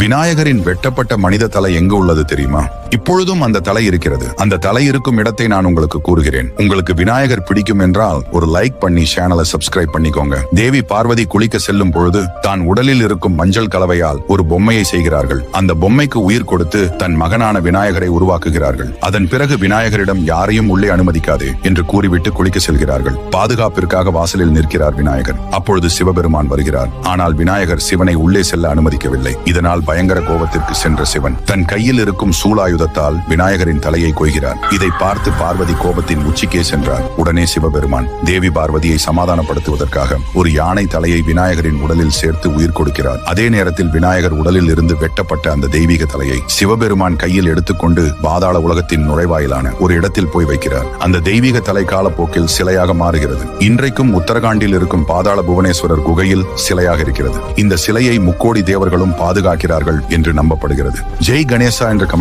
விநாயகரின் வெட்டப்பட்ட மனித தலை எங்கு உள்ளது தெரியுமா? இப்பொழுதும் அந்த தலை இருக்கிறது. அந்த தலை இருக்கும் இடத்தை நான் உங்களுக்கு கூறுகிறேன். உங்களுக்கு விநாயகர் பிடிக்கும் என்றால் ஒரு லைக் பண்ணி சேனலை சப்ஸ்கிரைப் பண்ணிக்கோங்க. தேவி பார்வதி குளிக்க செல்லும் பொழுது தான் உடலில் இருக்கும் மஞ்சள் கலவையால் ஒரு பொம்மையை செய்கிறார்கள். அந்த பொம்மைக்கு உயிர் கொடுத்து தன் மகனான விநாயகரை உருவாக்குகிறார்கள். அதன் பிறகு விநாயகரிடம் யாரையும் உள்ளே அனுமதிக்காதே என்று கூறிவிட்டு குளிக்க செல்கிறார்கள். பாதுகாப்பிற்காக வாசலில் நிற்கிறார் விநாயகர். அப்பொழுது சிவபெருமான் வருகிறார். ஆனால் விநாயகர் சிவனை உள்ளே செல்ல அனுமதிக்கவில்லை. இதனால் பயங்கர கோபத்திற்கு சென்ற சிவன் தன் கையில் இருக்கும் சூலாயுதத்தால் விநாயகரின் தலையை கொய்கிறார். இதை பார்த்து பார்வதி கோபத்தின் உச்சிக்கே சென்றார். உடனே சிவபெருமான் தேவி பார்வதியை சமாதானப்படுத்துவதற்காக ஒரு யானை தலையை விநாயகரின் உடலில் சேர்த்து உயிர் கொடுக்கிறார். அதே நேரத்தில் விநாயகர் உடலில் இருந்து வெட்டப்பட்ட அந்த தெய்வீக தலையை சிவபெருமான் கையில் எடுத்துக்கொண்டு பாதாள உலகத்தின் நுழைவாயிலான ஒரு இடத்தில் போய் வைக்கிறார். அந்த தெய்வீக தலை காலப்போக்கில் சிலையாக மாறுகிறது. இன்றைக்கும் உத்தரகாண்டில் இருக்கும் பாதாள புவனேஸ்வரர் குகையில் சிலையாக இருக்கிறது. இந்த சிலையை முக்கோடி தேவர்களும் பாதுகாக்கிறார்கள் என்று நம்பப்படுகிறது. ஜெய் கணேசா என்ற கமெண்ட்